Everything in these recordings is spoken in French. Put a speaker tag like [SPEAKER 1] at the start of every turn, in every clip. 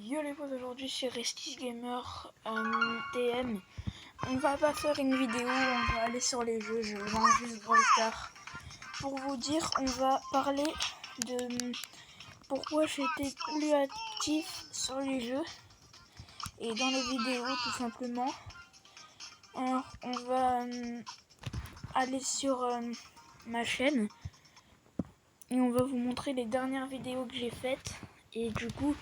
[SPEAKER 1] Yo les potes, aujourd'hui c'est Restis Gamer TM. On va pas faire une vidéo, on va aller sur les jeux, je lance juste Brawl Stars. Pour vous dire, on va parler de pourquoi j'étais plus actif sur les jeux et dans les vidéos tout simplement. Alors, on va aller sur ma chaîne et on va vous montrer les dernières vidéos que j'ai faites. Et du coup,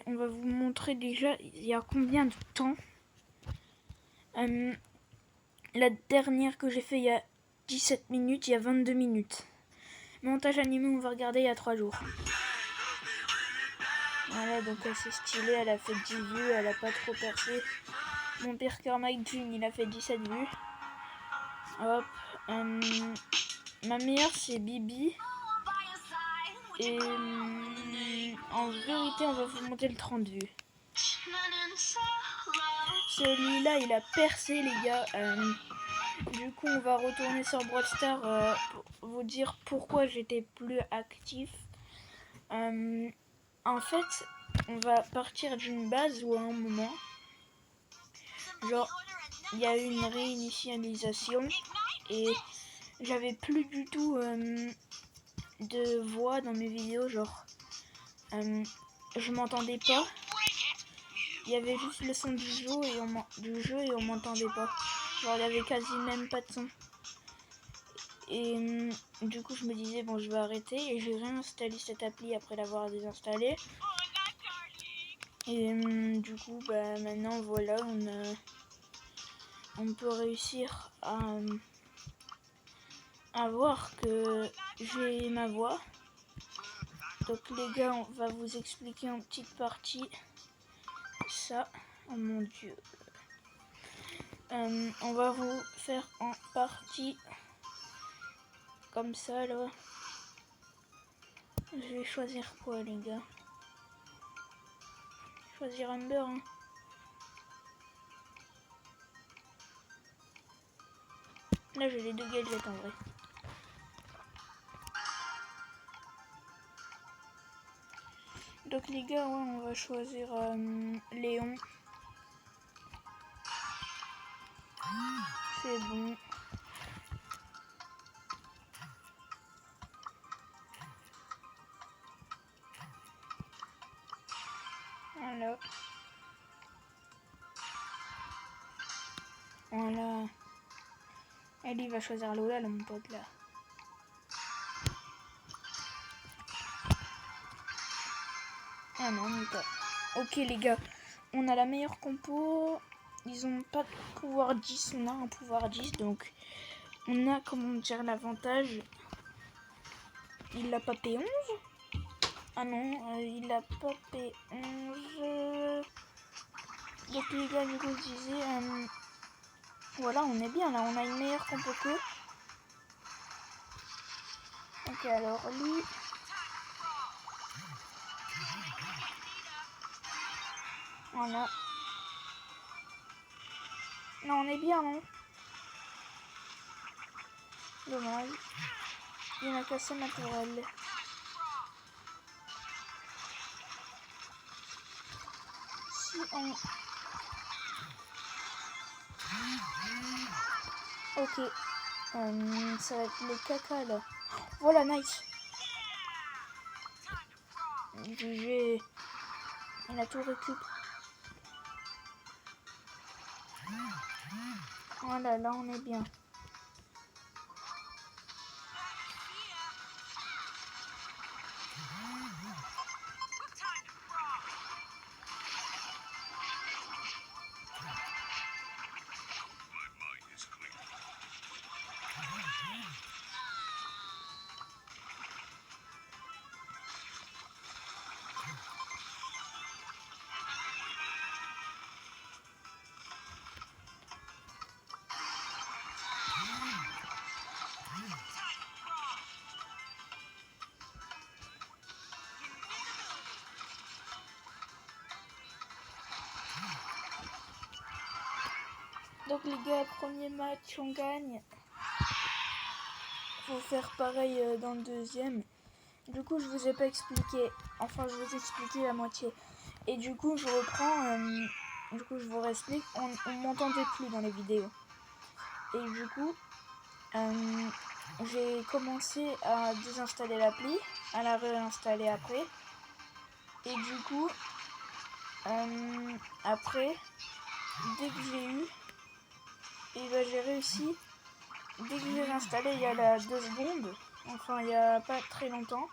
[SPEAKER 1] on va vous montrer déjà il y a combien de temps. La dernière que j'ai fait il y a 17 minutes, il y a 22 minutes. Montage animé, on va regarder il y a 3 jours. Voilà, donc elle s'est stylée, elle a fait 10 vues, elle a pas trop percé. Mon pire cœur Mike June, il a fait 17 vues. Hop. Ma meilleure c'est Bibi. Et en vérité, on va vous monter le 30 vues. Celui-là, il a percé, les gars. Du coup, on va retourner sur Brawl Stars pour vous dire pourquoi j'étais plus actif. En fait, on va partir d'une base où à un moment, genre, il y a eu une réinitialisation et j'avais plus du tout de voix dans mes vidéos, genre, je m'entendais pas. Il y avait juste le son du jeu et on m'entendait pas. Genre, il y avait quasi même pas de son. Et du coup, je me disais, bon, je vais arrêter. Et j'ai réinstallé cette appli après l'avoir désinstallée. Et du coup, bah, maintenant, voilà, on peut réussir à voir que j'ai ma voix. Donc, les gars, on va vous expliquer en petite partie ça. Oh mon dieu. On va vous faire en partie comme ça, là. Je vais choisir quoi, les gars? Choisir Amber, hein. Là, j'ai les deux gadgets en vrai. Donc, les gars, ouais, on va choisir Léon. C'est bon. Voilà. Voilà. Et lui, il va choisir Lola, là, mon pote, là. Ah non, mais pas. Ok, les gars. On a la meilleure compo. Ils ont pas de pouvoir 10. On a un pouvoir 10. Donc, on a, comment dire, l'avantage. Il a pas P11. Ah non, il a pas P11. Donc, les gars, du coup, je disais... voilà, on est bien, là. On a une meilleure compo qu'eux. Ok, alors, lui... Voilà. Non, on est bien, non? Dommage. Il m'a cassé ma tourelle. Si on... Ok. Ça va être le caca, là. Voilà, nice. GG. Il a tout récup. Voilà, là, on est bien. Donc les gars, premier match, on gagne. Faut faire pareil dans le deuxième. Du coup, je vous ai pas expliqué. Enfin, je vous ai expliqué la moitié. Et du coup, je reprends. Du coup, je vous réexplique. On m'entendait plus dans les vidéos. Et du coup, j'ai commencé à désinstaller l'appli, à la réinstaller après. Et du coup, après, dès que j'ai eu, et ben j'ai réussi. Dès que j'ai réinstallé, il y a 2 secondes. Enfin, il y a pas très longtemps.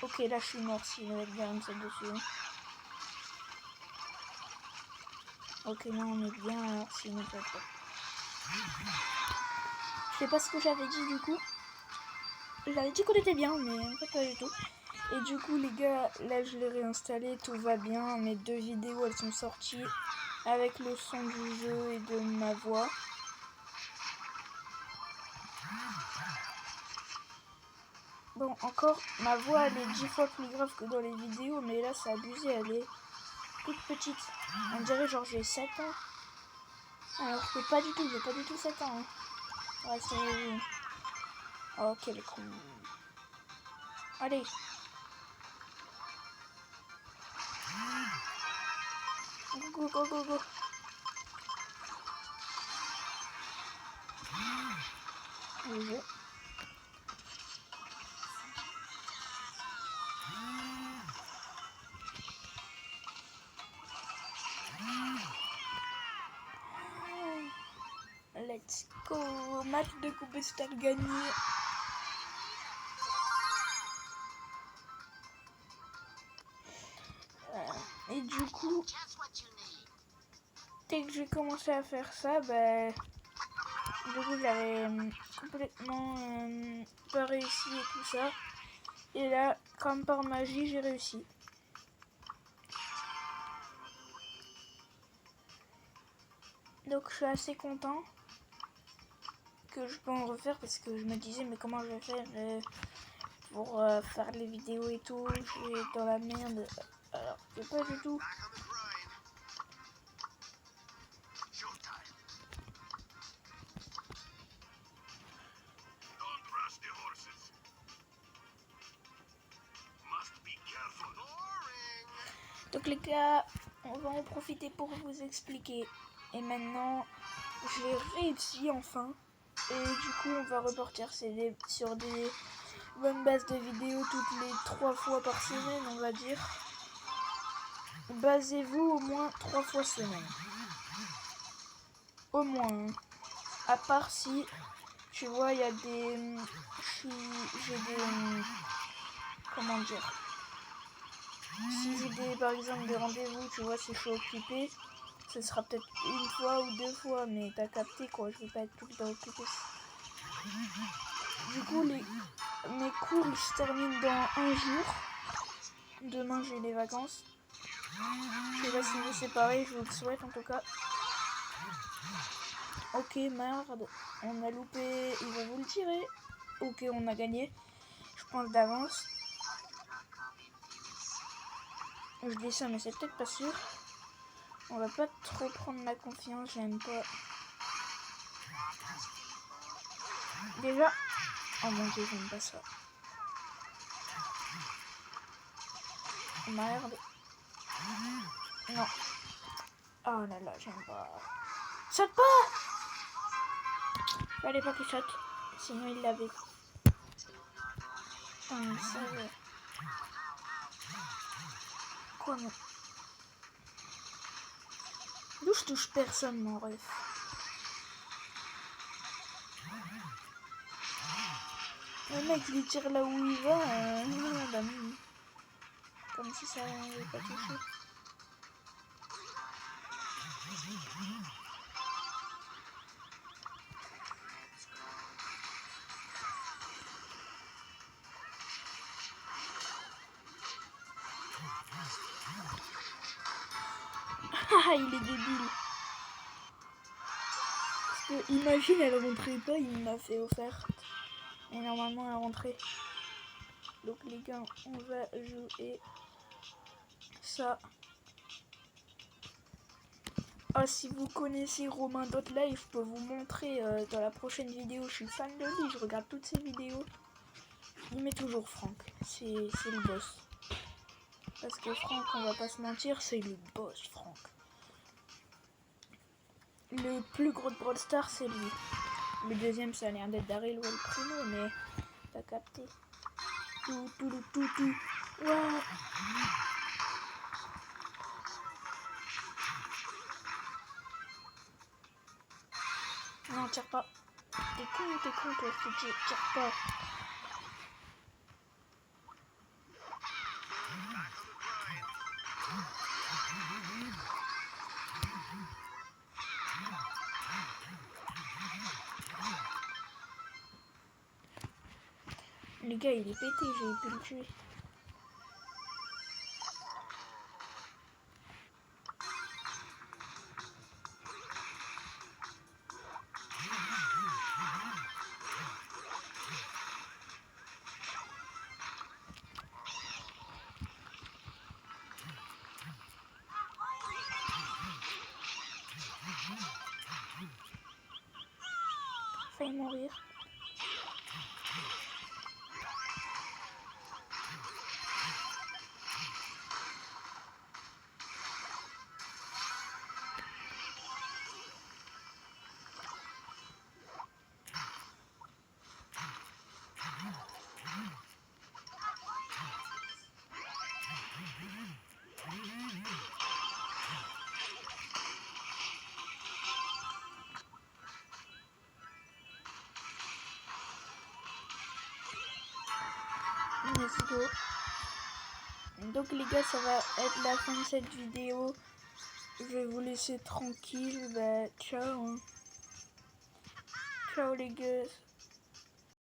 [SPEAKER 1] Ok, là je suis mort si je vais être bien ça dessus. Ok, là on est bien, alors si on est pas. Je sais pas ce que j'avais dit du coup. J'avais dit qu'on était bien, mais en fait pas du tout. Et du coup les gars, là je l'ai réinstallé, tout va bien. Mes 2 vidéos elles sont sorties avec le son du jeu et de ma voix. Bon, encore, ma voix elle est 10 fois plus grave que dans les vidéos, mais là c'est abusé, elle est toute petite. On dirait genre j'ai 7 ans. Alors que pas du tout, j'ai pas du tout 7 ans. Hein. Ouais, c'est... Oh, quel con. Allez. Go, go, go, go. Le jeu. Let's go. Match de Coupe Star gagné. Et du coup, dès que j'ai commencé à faire ça, bah, du coup j'avais complètement pas réussi et tout ça. Et là, comme par magie, j'ai réussi. Donc je suis assez content que je peux en refaire parce que je me disais mais comment je vais faire pour faire les vidéos et tout, je suis dans la merde. Alors que pas du tout. Donc les gars, on va en profiter pour vous expliquer. Et maintenant, j'ai réussi enfin. Et du coup, on va repartir sur des bonnes bases de vidéos toutes les 3 fois par semaine, on va dire. Basez-vous au moins 3 fois semaine. Au moins. À part si, tu vois, il y a des... J'ai des... Comment dire, si j'ai des, par exemple des rendez-vous, tu vois, si je suis occupée, ce sera peut-être 1 fois ou 2 fois, mais t'as capté quoi, je vais pas être tout le temps occupée. Du coup, mes cours ils se terminent dans 1 jour. Demain j'ai les vacances. Je sais pas si vous c'est pareil, je vous le souhaite en tout cas. Ok, merde, on a loupé, il va vous le tirer. Ok, on a gagné, je pense d'avance. Je dis ça, mais c'est peut-être pas sûr. On va pas trop prendre la confiance, j'aime pas. Déjà, oh mon dieu, j'aime pas ça. Merde. Non. Oh là là, j'aime pas. Saute pas! Fallait pas qu'il saute. Sinon il l'avait. Putain, ça va. Quoi, non? D'où je touche personne, mon ref. Le mec, il tire là où il va. Bah, comme si ça n'avait pas touché. Ah, il est débile. Parce que, imagine, elle rentrait pas, il me l'a fait offerte. Et normalement, elle rentrait. Donc, les gars, on va jouer ça. Ah, si vous connaissez Romain.live, je peux vous montrer dans la prochaine vidéo. Je suis fan de lui, je regarde toutes ses vidéos. Il met toujours Franck, c'est le boss. Parce que Franck, on va pas se mentir, c'est le boss, Franck. Le plus gros de Brawl Stars, c'est lui. Le deuxième, ça a l'air d'être Daryl ou El Primo, mais t'as capté. Tout. Ouais. Non, tire pas. T'es con, toi, je te dis, tire pas. Le gars, il est pété, j'ai pu le tuer. Failli mourir. Let's go. Donc les gars, ça va être la fin de cette vidéo. Je vais vous laisser tranquille. Bah, ciao. Ciao les gars.